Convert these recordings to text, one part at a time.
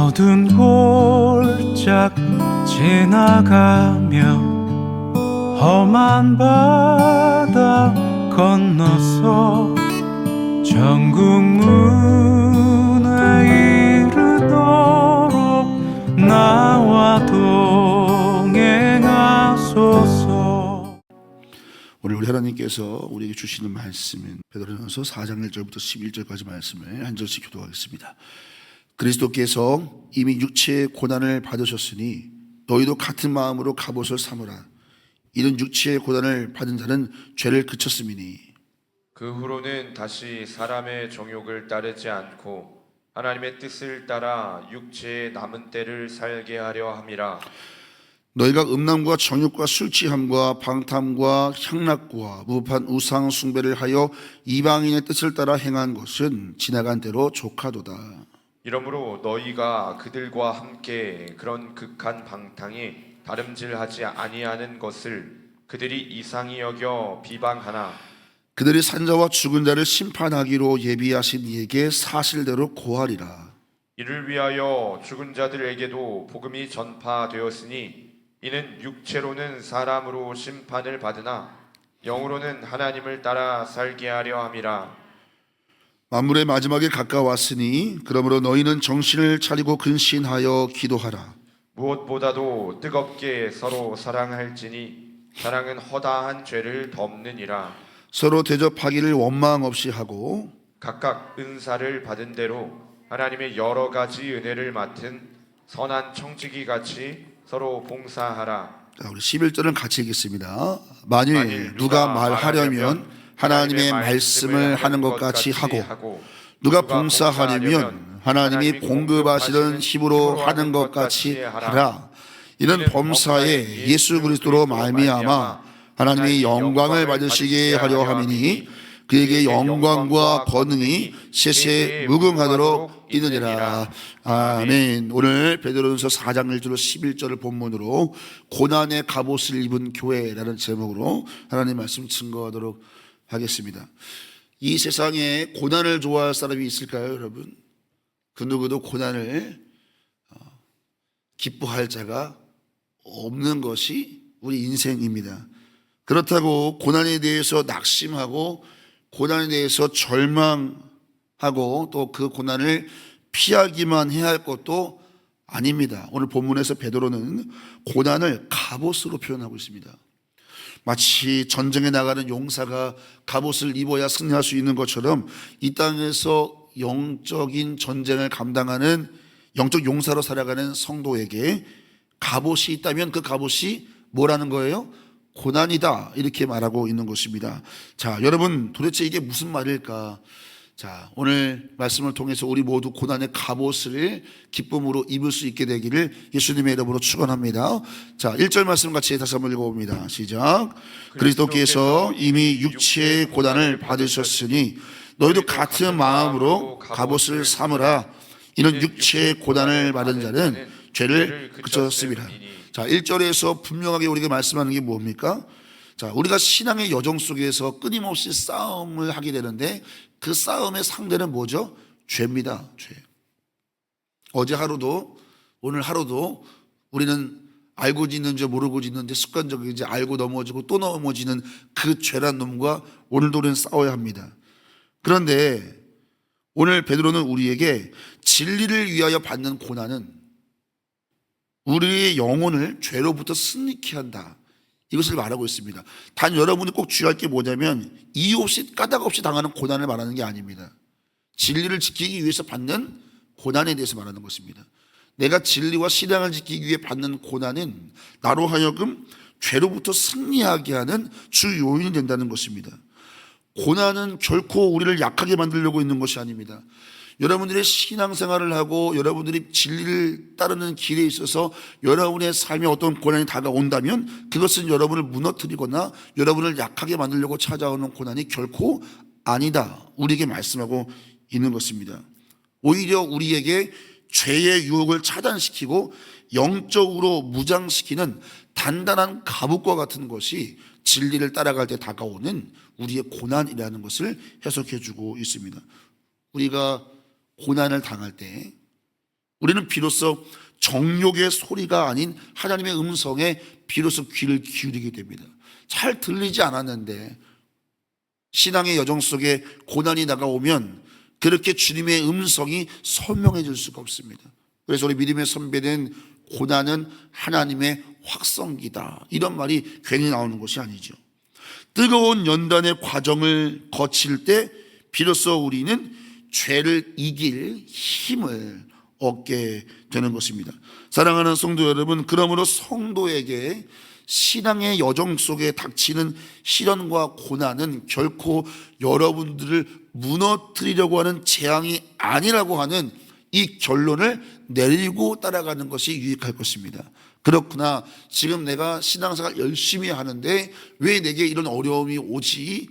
어두운 골짝 지나가며 험한 바다 건너서 천국 문에 이르도록 나와 동행하소서. 오늘 우리 하나님께서 우리에게 주시는 말씀은 베드로전서 4장 1절부터 11절까지 말씀을 한 절씩 교독하겠습니다. 그리스도께서 이미 육체의 고난을 받으셨으니 너희도 같은 마음으로 갑옷을 삼으라. 이는 육체의 고난을 받은 자는 죄를 그쳤음이니 그 후로는 다시 사람의 정욕을 따르지 않고 하나님의 뜻을 따라 육체의 남은 때를 살게 하려 함이라. 너희가 음란과 정욕과 술 취함과 방탕과 향락과 무법한 우상 숭배를 하여 이방인의 뜻을 따라 행한 것은 지나간 대로 족하도다. 이러므로 너희가 그들과 함께 그런 극한 방탕이 다름질하지 아니하는 것을 그들이 이상히 여겨 비방하나 그들이 산자와 죽은 자를 심판하기로 예비하신 이에게 사실대로 고하리라. 이를 위하여 죽은 자들에게도 복음이 전파되었으니 이는 육체로는 사람으로 심판을 받으나 영으로는 하나님을 따라 살게 하려 함이라. 만물의 마지막에 가까웠으니 그러므로 너희는 정신을 차리고 근신하여 기도하라. 무엇보다도 뜨겁게 서로 사랑할지니 사랑은 허다한 죄를 덮느니라. 서로 대접하기를 원망 없이 하고 각각 은사를 받은 대로 하나님의 여러 가지 은혜를 맡은 선한 청지기 같이 서로 봉사하라. 자, 우리 11절은 같이 읽겠습니다. 만일 누가 말하려면 하나님의 말씀을 하는 것 같이 하고 누가 봉사하려면 하나님이 공급하시는 힘으로 하는 것 같이 하라. 이는 범사에 예수 그리스도로 말미암아 하나님이 영광을 받으시게 하려 함이니 그에게 영광과 권능이 세세에 무궁하도록 이르리라. 아멘. 오늘 베드로전서 4장 1절로 11절을 본문으로 고난의 갑옷을 입은 교회라는 제목으로 하나님 말씀 증거하도록 하겠습니다. 이 세상에 고난을 좋아할 사람이 있을까요, 여러분? 그 누구도 고난을 기뻐할 자가 없는 것이 우리 인생입니다. 그렇다고 고난에 대해서 낙심하고 고난에 대해서 절망하고 또 그 고난을 피하기만 해야 할 것도 아닙니다. 오늘 본문에서 베드로는 고난을 갑옷으로 표현하고 있습니다. 마치 전쟁에 나가는 용사가 갑옷을 입어야 승리할 수 있는 것처럼 이 땅에서 영적인 전쟁을 감당하는 영적 용사로 살아가는 성도에게 갑옷이 있다면 그 갑옷이 뭐라는 거예요? 고난이다, 이렇게 말하고 있는 것입니다. 자, 여러분, 도대체 이게 무슨 말일까? 자, 오늘 말씀을 통해서 우리 모두 고난의 갑옷을 기쁨으로 입을 수 있게 되기를 예수님의 이름으로 축원합니다. 자, 1절 말씀 같이 다시 한번 읽어봅니다. 시작. 그리스도께서 이미 육체의 고난을 받으셨으니 너희도 같은 마음으로 갑옷을 삼으라. 이는 육체의 고난을 받은 자는 죄를 그쳤습니다. 자, 1절에서 분명하게 우리가 말씀하는 게 뭡니까? 자, 우리가 신앙의 여정 속에서 끊임없이 싸움을 하게 되는데 그 싸움의 상대는 뭐죠? 죄입니다. 죄. 어제 하루도 오늘 하루도 우리는 알고 짓는 죄 모르고 짓는 죄 습관적으로 이제 알고 넘어지고 또 넘어지는 그 죄란 놈과 오늘도 우리는 싸워야 합니다. 그런데 오늘 베드로는 우리에게 진리를 위하여 받는 고난은 우리의 영혼을 죄로부터 승리케 한다, 이것을 말하고 있습니다. 단 여러분이 꼭 주의할 게 뭐냐면 이유 없이 까닭 없이 당하는 고난을 말하는 게 아닙니다. 진리를 지키기 위해서 받는 고난에 대해서 말하는 것입니다. 내가 진리와 신앙을 지키기 위해 받는 고난은 나로 하여금 죄로부터 승리하게 하는 주 요인이 된다는 것입니다. 고난은 결코 우리를 약하게 만들려고 있는 것이 아닙니다. 여러분들의 신앙생활을 하고 여러분들이 진리를 따르는 길에 있어서 여러분의 삶에 어떤 고난이 다가온다면 그것은 여러분을 무너뜨리거나 여러분을 약하게 만들려고 찾아오는 고난이 결코 아니다, 우리에게 말씀하고 있는 것입니다. 오히려 우리에게 죄의 유혹을 차단시키고 영적으로 무장시키는 단단한 갑옷과 같은 것이 진리를 따라갈 때 다가오는 우리의 고난이라는 것을 해석해 주고 있습니다. 우리가 고난을 당할 때 우리는 비로소 정욕의 소리가 아닌 하나님의 음성에 비로소 귀를 기울이게 됩니다. 잘 들리지 않았는데 신앙의 여정 속에 고난이 다가오면 그렇게 주님의 음성이 선명해질 수가 없습니다. 그래서 우리 믿음의 선배는 고난은 하나님의 확성기다, 이런 말이 괜히 나오는 것이 아니죠. 뜨거운 연단의 과정을 거칠 때 비로소 우리는 죄를 이길 힘을 얻게 되는 것입니다. 사랑하는 성도 여러분, 그러므로 성도에게 신앙의 여정 속에 닥치는 시련과 고난은 결코 여러분들을 무너뜨리려고 하는 재앙이 아니라고 하는 이 결론을 내리고 따라가는 것이 유익할 것입니다. 그렇구나, 지금 내가 신앙생활 열심히 하는데 왜 내게 이런 어려움이 오지?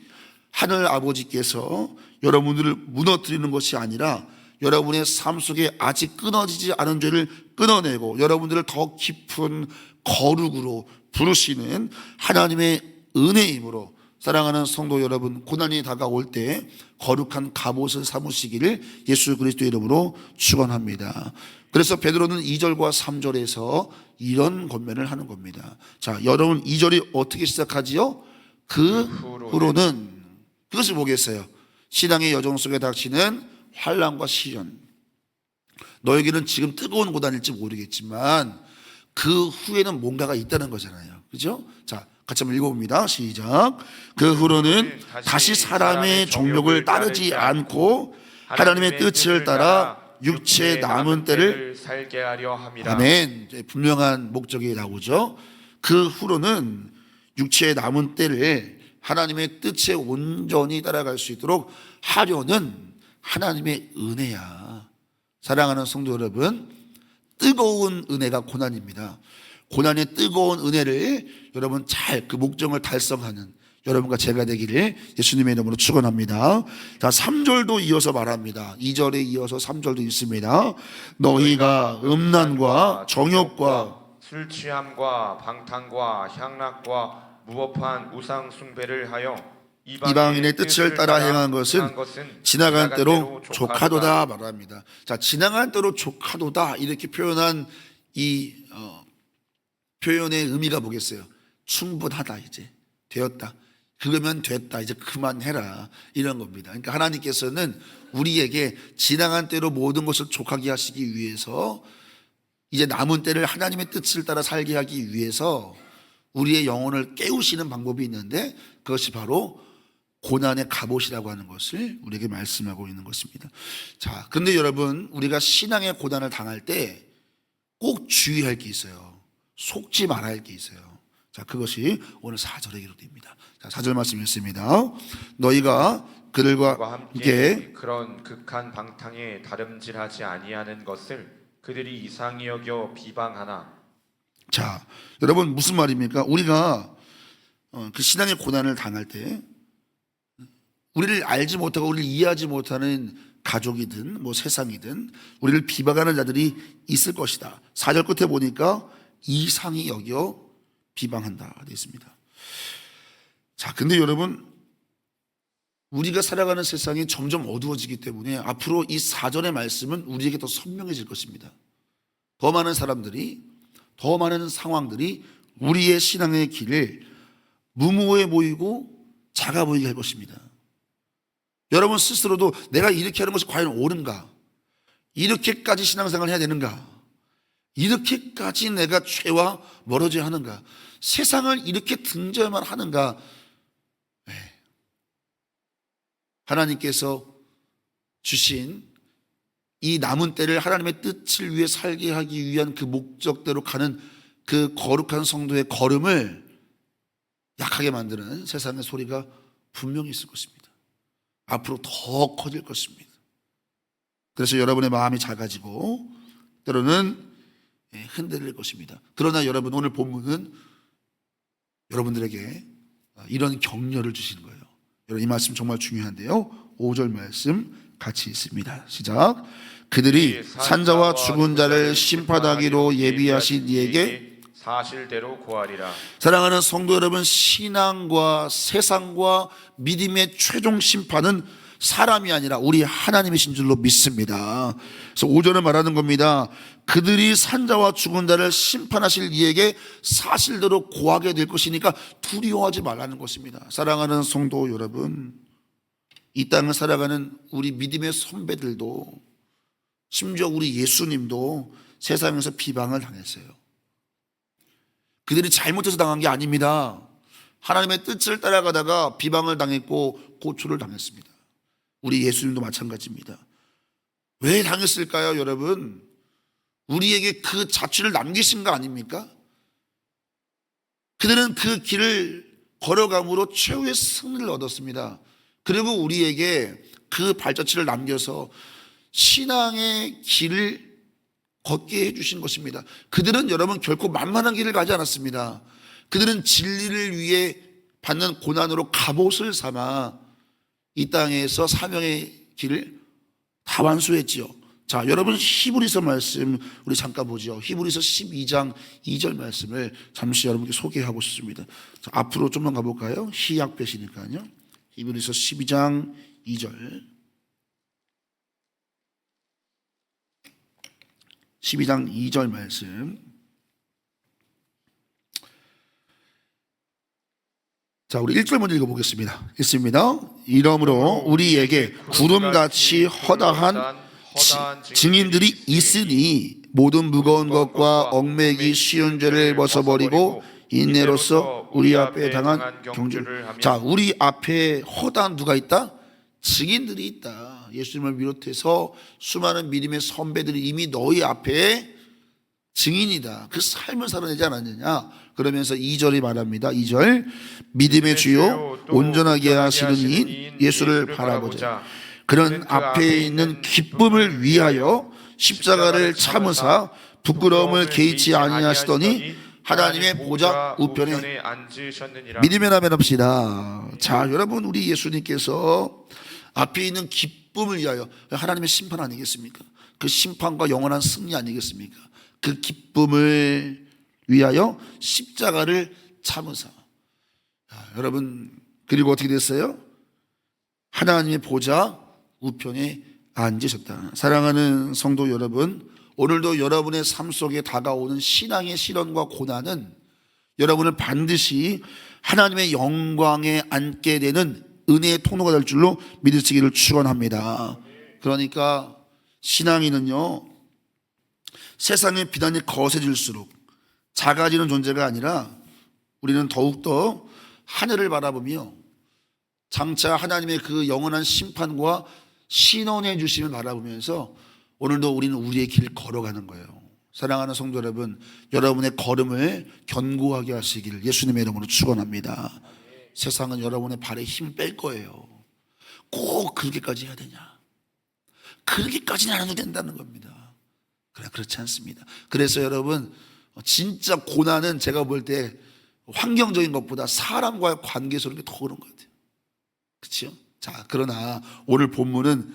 하늘 아버지께서 여러분들을 무너뜨리는 것이 아니라 여러분의 삶 속에 아직 끊어지지 않은 죄를 끊어내고 여러분들을 더 깊은 거룩으로 부르시는 하나님의 은혜이므로, 사랑하는 성도 여러분, 고난이 다가올 때 거룩한 갑옷을 삼으시기를 예수 그리스도의 이름으로 축원합니다. 그래서 베드로는 2절과 3절에서 이런 권면을 하는 겁니다. 자, 여러분 2절이 어떻게 시작하지요? 그 후로는, 그것을 보겠어요. 신앙의 여정 속에 닥치는 환난과 시련, 너에게는 지금 뜨거운 고난일지 모르겠지만 그 후에는 뭔가가 있다는 거잖아요. 그죠? 자, 같이 한번 읽어봅니다. 시작. 그 후로는 다시 사람의 정욕을 따르지 않고 하나님의 뜻을 따라 육체의 남은 때를 살게 하려 함이라. 아멘. 분명한 목적이 나오죠. 그 후로는 육체의 남은 때를 하나님의 뜻에 온전히 따라갈 수 있도록 하려는 하나님의 은혜야. 사랑하는 성도 여러분, 뜨거운 은혜가 고난입니다. 고난의 뜨거운 은혜를 여러분 잘 그 목적을 달성하는 여러분과 제가 되기를 예수님의 이름으로 축원합니다. 자, 3절도 이어서 말합니다. 2절에 이어서 3절도 있습니다. 너희가 음란과 정욕과 술 취함과 방탕과 향락과 무법한 우상 숭배를 하여 이방인의 뜻을 따라 행한 것은 지나간 때로 족하도다 말합니다. 자, 지나간 때로 족하도다 이렇게 표현한 이 표현의 의미가 뭐겠어요? 충분하다, 이제 되었다, 그거면 됐다, 이제 그만해라, 이런 겁니다. 그러니까 하나님께서는 우리에게 지나간 때로 모든 것을 족하게 하시기 위해서 이제 남은 때를 하나님의 뜻을 따라 살게 하기 위해서 우리의 영혼을 깨우시는 방법이 있는데 그것이 바로 고난의 갑옷이라고 하는 것을 우리에게 말씀하고 있는 것입니다. 자, 그런데 여러분, 우리가 신앙의 고난을 당할 때 꼭 주의할 게 있어요. 속지 말아야 할 게 있어요. 자, 그것이 오늘 4절에 기록됩니다. 자, 4절 말씀 읽습니다. 너희가 그들과 함께 그런 극한 방탕에 다름질하지 아니하는 것을 그들이 이상히 여겨 비방하나. 자, 여러분 무슨 말입니까? 우리가 그 신앙의 고난을 당할 때 우리를 알지 못하고 우리를 이해하지 못하는 가족이든 뭐 세상이든 우리를 비방하는 자들이 있을 것이다. 4절 끝에 보니까 이상히 여겨 비방한다 되어 있습니다. 자, 근데 여러분, 우리가 살아가는 세상이 점점 어두워지기 때문에 앞으로 이 4절의 말씀은 우리에게 더 선명해질 것입니다. 더 많은 사람들이, 더 많은 상황들이 우리의 신앙의 길을 무모해 보이고 작아 보이게 할 것입니다. 여러분 스스로도 내가 이렇게 하는 것이 과연 옳은가? 이렇게까지 신앙생활을 해야 되는가? 이렇게까지 내가 죄와 멀어져야 하는가? 세상을 이렇게 등져야만 하는가? 네. 하나님께서 주신 이 남은 때를 하나님의 뜻을 위해 살게 하기 위한 그 목적대로 가는 그 거룩한 성도의 걸음을 약하게 만드는 세상의 소리가 분명히 있을 것입니다. 앞으로 더 커질 것입니다. 그래서 여러분의 마음이 작아지고 때로는 흔들릴 것입니다. 그러나 여러분, 오늘 본문은 여러분들에게 이런 격려를 주시는 거예요. 여러분, 이 말씀 정말 중요한데요. 5절 말씀 같이 있습니다. 시작. 그들이 산자와 죽은 자를 심판하기로 예비하신 이에게 사실대로 고하리라. 사랑하는 성도 여러분, 신앙과 세상과 믿음의 최종 심판은 사람이 아니라 우리 하나님이신 줄로 믿습니다. 그래서 5절을 말하는 겁니다. 그들이 산자와 죽은 자를 심판하실 이에게 사실대로 고하게 될 것이니까 두려워하지 말라는 것입니다. 사랑하는 성도 여러분, 이 땅을 살아가는 우리 믿음의 선배들도, 심지어 우리 예수님도 세상에서 비방을 당했어요. 그들이 잘못해서 당한 게 아닙니다. 하나님의 뜻을 따라가다가 비방을 당했고 고초를 당했습니다. 우리 예수님도 마찬가지입니다. 왜 당했을까요, 여러분? 우리에게 그 자취를 남기신 거 아닙니까? 그들은 그 길을 걸어감으로 최후의 승리를 얻었습니다. 그리고 우리에게 그 발자취를 남겨서 신앙의 길을 걷게 해주신 것입니다. 그들은 여러분 결코 만만한 길을 가지 않았습니다. 그들은 진리를 위해 받는 고난으로 갑옷을 삼아 이 땅에서 사명의 길을 다 완수했지요. 자, 여러분 히브리서 말씀 우리 잠깐 보죠. 히브리서 12장 2절 말씀을 잠시 여러분께 소개하고 싶습니다. 자, 앞으로 좀만 가볼까요? 시약 배시니까요. 히브리서 12장 2절. 12장 2절 말씀. 자, 우리 1절 먼저 읽어보겠습니다. 읽습니다. 이러므로 우리에게 구름같이 허다한 증인들이 있으니 모든 무거운 것과 얽매기 쉬운 죄를 벗어버리고 인내로서 우리 앞에 당한 경주를. 자, 우리 앞에 허다한 누가 있다? 증인들이 있다. 예수님을 비롯해서 수많은 믿음의 선배들이 이미 너희 앞에 증인이다. 그 삶을 살아내지 않았느냐. 그러면서 2절이 말합니다. 2절 믿음의 주요 온전하게 하시는 이인 예수를 바라보자. 그런 앞에 있는 기쁨을 위하여 십자가를 참으사 부끄러움을 개의치 아니하시더니 하나님의 보좌 우편에 앉으셨느니라. 믿음의 아멘 합시다. 자, 여러분 우리 예수님께서 앞에 있는 기쁨을 위하여, 하나님의 심판 아니겠습니까? 그 심판과 영원한 승리 아니겠습니까? 그 기쁨을 위하여 십자가를 참으사. 자, 여러분 그리고 어떻게 됐어요? 하나님의 보좌 우편에 앉으셨다. 사랑하는 성도 여러분, 오늘도 여러분의 삶 속에 다가오는 신앙의 시련과 고난은 여러분을 반드시 하나님의 영광에 앉게 되는 은혜의 통로가 될 줄로 믿으시기를 축원합니다. 그러니까 신앙인은요, 세상의 비난이 거세질수록 작아지는 존재가 아니라 우리는 더욱더 하늘을 바라보며 장차 하나님의 그 영원한 심판과 신원해 주심을 바라보면서 오늘도 우리는 우리의 길을 걸어가는 거예요. 사랑하는 성도 여러분, 여러분의 걸음을 견고하게 하시기를 예수님의 이름으로 축원합니다. 세상은 여러분의 발에 힘을 뺄 거예요. 꼭 그렇게까지 해야 되냐? 그렇게까지는 안 해도 된다는 겁니다. 그렇지 않습니다. 그래서 여러분, 진짜 고난은 제가 볼 때 환경적인 것보다 사람과의 관계에서 그런 게 더 그런 것 같아요. 그렇죠? 자, 그러나 오늘 본문은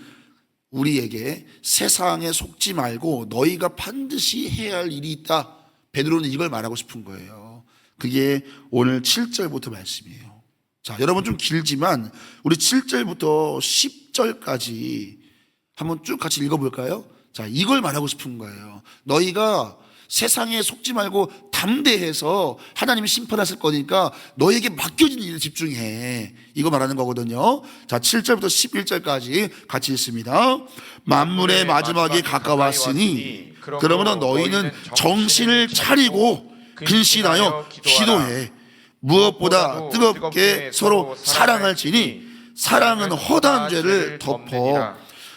우리에게 세상에 속지 말고 너희가 반드시 해야 할 일이 있다. 베드로는 이걸 말하고 싶은 거예요. 그게 오늘 7절부터 말씀이에요. 자, 여러분 좀 길지만 우리 7절부터 10절까지 한번 쭉 같이 읽어볼까요? 자, 이걸 말하고 싶은 거예요. 너희가 세상에 속지 말고 담대해서 하나님이 심판하실 거니까 너에게 맡겨진 일에 집중해. 이거 말하는 거거든요. 자, 7절부터 11절까지 같이 읽습니다. 만물의 마지막이 가까웠으니 그러므로 너희는 정신을 차리고 근신하여 기도해. 무엇보다 뜨겁게 서로 사랑할지니 사랑은 허다한 죄를 덮어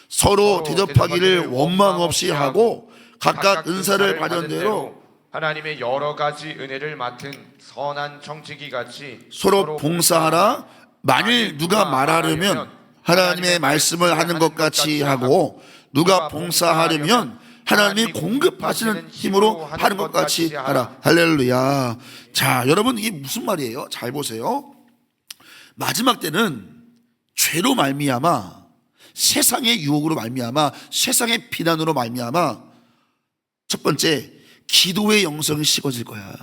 서로 대접하기를 원망 없이 하고 각각 은사를 받은 대로 하나님의 여러 가지 은혜를 맡은 선한 청지기 같이 서로 봉사하라. 만일 누가 말하려면 하나님의 말씀을 하는 것 같이 하고 누가 봉사하려면 하나님이 공급하시는 힘으로 하는 것 같이 하라. 할렐루야. 자, 여러분 이게 무슨 말이에요? 잘 보세요. 마지막 때는 죄로 말미암아, 세상의 유혹으로 말미암아, 세상의 비난으로 말미암아, 첫 번째 기도의 영성이 식어질 거야.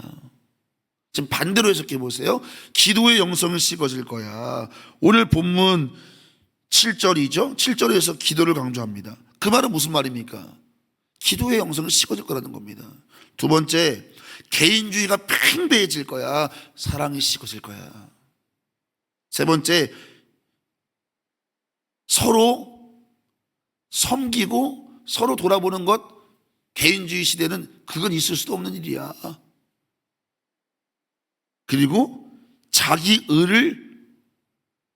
지금 반대로 해석해 보세요. 기도의 영성이 식어질 거야. 오늘 본문 7절이죠. 7절에서 기도를 강조합니다. 그 말은 무슨 말입니까? 기도의 영성은 식어질 거라는 겁니다. 두 번째, 개인주의가 팽배해질 거야. 사랑이 식어질 거야. 세 번째, 서로 섬기고 서로 돌아보는 것, 개인주의 시대는 그건 있을 수도 없는 일이야. 그리고 자기 의를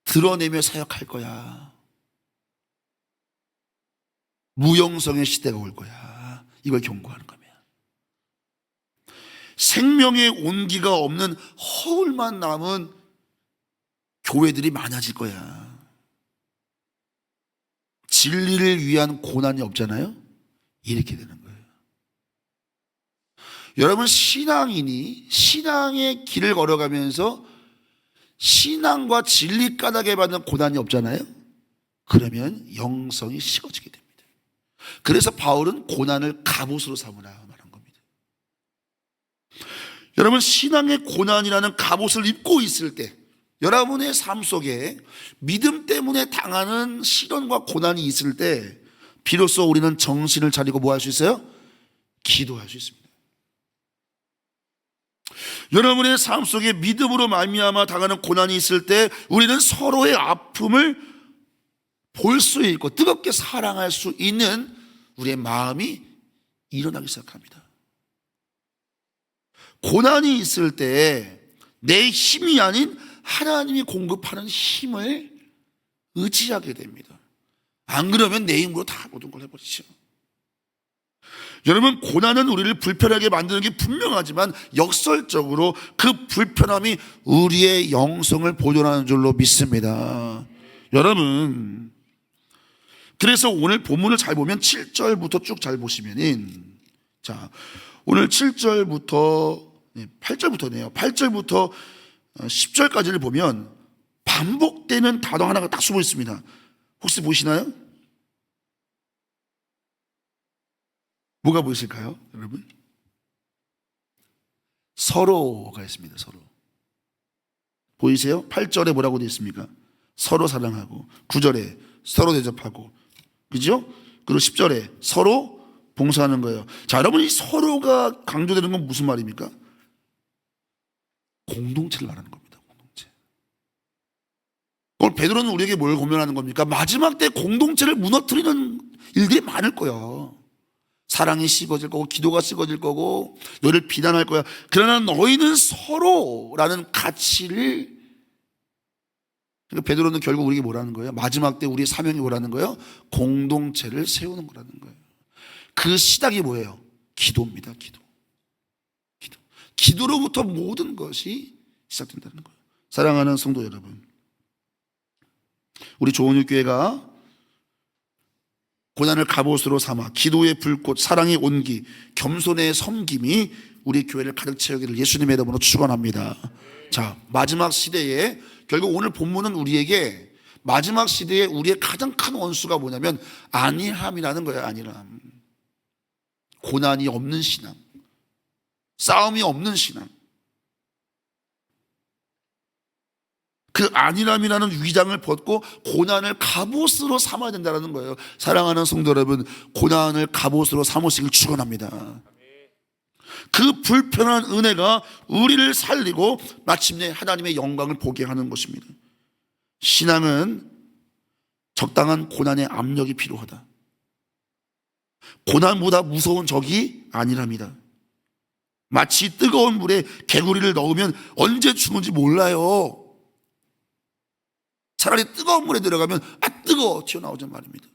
드러내며 사역할 거야. 무영성의 시대가 올 거야. 이걸 경고하는 겁니다. 생명의 온기가 없는 허울만 남은 교회들이 많아질 거야. 진리를 위한 고난이 없잖아요. 이렇게 되는 거예요. 여러분, 신앙인이 신앙의 길을 걸어가면서 신앙과 진리 까닭에 받는 고난이 없잖아요. 그러면 영성이 식어지게 됩니다. 그래서 바울은 고난을 갑옷으로 삼으라 말한 겁니다. 여러분, 신앙의 고난이라는 갑옷을 입고 있을 때 여러분의 삶 속에 믿음 때문에 당하는 시련과 고난이 있을 때 비로소 우리는 정신을 차리고 뭐 할 수 있어요? 기도할 수 있습니다. 여러분의 삶 속에 믿음으로 말미암아 당하는 고난이 있을 때 우리는 서로의 아픔을 볼 수 있고 뜨겁게 사랑할 수 있는 우리의 마음이 일어나기 시작합니다. 고난이 있을 때 내 힘이 아닌 하나님이 공급하는 힘을 의지하게 됩니다. 안 그러면 내 힘으로 다 모든 걸 해버리죠. 여러분, 고난은 우리를 불편하게 만드는 게 분명하지만 역설적으로 그 불편함이 우리의 영성을 보존하는 줄로 믿습니다. 여러분, 그래서 오늘 본문을 잘 보면 7절부터 쭉 잘 보시면은, 자, 오늘 7절부터 8절부터네요. 8절부터 10절까지를 보면 반복되는 단어 하나가 딱 숨어 있습니다. 혹시 보시나요? 뭐가 보이실까요, 여러분? 서로가 있습니다. 서로. 보이세요? 8절에 뭐라고 되어 있습니까? 서로 사랑하고, 9절에 서로 대접하고, 그죠? 그리고 10절에 서로 봉사하는 거예요. 자, 여러분, 이 서로가 강조되는 건 무슨 말입니까? 공동체를 말하는 겁니다. 공동체. 오늘 베드로는 우리에게 뭘 고면하는 겁니까? 마지막 때 공동체를 무너뜨리는 일들이 많을 거예요. 사랑이 식어질 거고 기도가 식어질 거고 너희를 비난할 거야. 그러나 너희는 서로라는 가치를, 그러니까 베드로는 결국 우리에게 뭐라는 거예요? 마지막 때 우리의 사명이 뭐라는 거예요? 공동체를 세우는 거라는 거예요. 그 시작이 뭐예요? 기도입니다. 기도. 기도로부터 모든 것이 시작된다는 거예요. 사랑하는 성도 여러분, 우리 조은육교회가 고난을 갑옷으로 삼아 기도의 불꽃, 사랑의 온기, 겸손의 섬김이 우리 교회를 가득 채우기를 예수님의 이름으로 축원합니다. 자, 마지막 시대에 결국 오늘 본문은 우리에게 마지막 시대에 우리의 가장 큰 원수가 뭐냐면 안일함이라는 거예요. 안일함. 고난이 없는 신앙, 싸움이 없는 신앙. 그 안일함이라는 위장을 벗고 고난을 갑옷으로 삼아야 된다는 거예요. 사랑하는 성도 여러분, 고난을 갑옷으로 삼으시길 축원합니다. 그 불편한 은혜가 우리를 살리고 마침내 하나님의 영광을 보게 하는 것입니다. 신앙은 적당한 고난의 압력이 필요하다. 고난보다 무서운 적이 안일함이다. 마치 뜨거운 물에 개구리를 넣으면 언제 죽는지 몰라요. 차라리 뜨거운 물에 들어가면 뜨거워 튀어나오란 말입니다.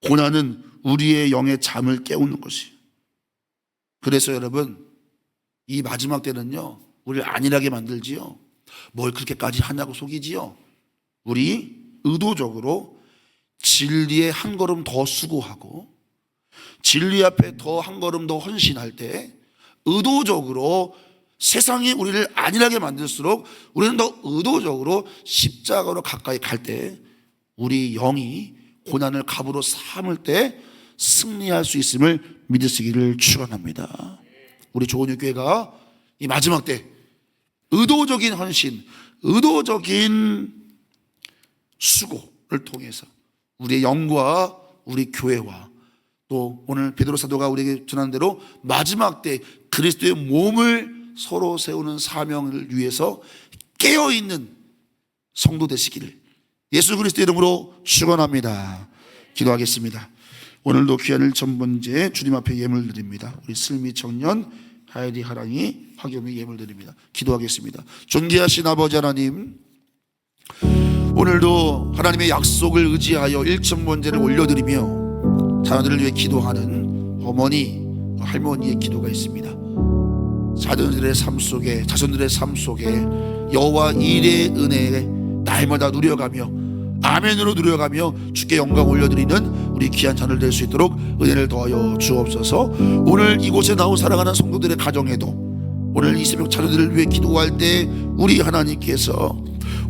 고난은 우리의 영의 잠을 깨우는 것이. 그래서 여러분, 이 마지막 때는요, 우리를 안일하게 만들지요. 뭘 그렇게까지 하냐고 속이지요. 우리 의도적으로 진리에 한 걸음 더 수고하고 진리 앞에 더 한 걸음 더 헌신할 때 의도적으로 세상이 우리를 안일하게 만들수록 우리는 더 의도적으로 십자가로 가까이 갈 때 우리 영이 고난을 갑으로 삼을 때 승리할 수 있음을 믿으시기를 축원합니다. 우리 조은육교회가 이 마지막 때 의도적인 헌신, 의도적인 수고를 통해서 우리의 영과 우리 교회와 또 오늘 베드로 사도가 우리에게 전한 대로 마지막 때 그리스도의 몸을 서로 세우는 사명을 위해서 깨어있는 성도 되시기를 예수 그리스도의 이름으로 축원합니다. 기도하겠습니다. 오늘도 귀한 전번제 주님 앞에 예물 드립니다. 우리 슬미 청년 하이디 하랑이 화겸이 예물 드립니다. 기도하겠습니다. 존귀하신 아버지 하나님, 오늘도 하나님의 약속을 의지하여 일천번제를 올려드리며 자녀들을 위해 기도하는 어머니, 할머니의 기도가 있습니다. 자녀들의 삶 속에, 자손들의 삶 속에 여호와 일의 은혜에 날마다 누려가며 아멘으로 누려가며 주께 영광 올려드리는 우리 귀한 자녀들 될 수 있도록 은혜를 더하여 주옵소서. 오늘 이곳에 나온 사랑하는 성도들의 가정에도 오늘 이 새벽 자녀들을 위해 기도할 때 우리 하나님께서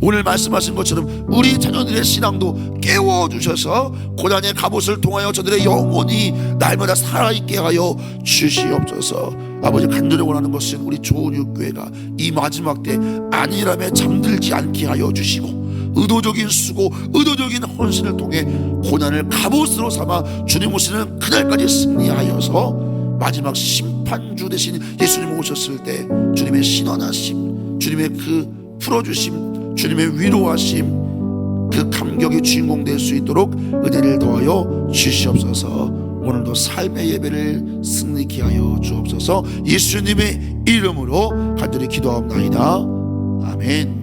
오늘 말씀하신 것처럼 우리 자녀들의 신앙도 깨워주셔서 고난의 갑옷을 통하여 저들의 영혼이 날마다 살아있게 하여 주시옵소서. 아버지, 간절히 원하는 것은 우리 조은육교회가 이 마지막 때 안일함에 잠들지 않게 하여 주시고 의도적인 수고, 의도적인 헌신을 통해 고난을 갑옷으로 삼아 주님 오시는 그날까지 승리하여서 마지막 심판주 대신 예수님 오셨을 때 주님의 신원하심, 주님의 그 풀어주심, 주님의 위로하심, 그 감격의 주인공 될 수 있도록 은혜를 더하여 주시옵소서. 오늘도 삶의 예배를 승리케 하여 주옵소서. 예수님의 이름으로 간절히 기도하옵나이다. 아멘.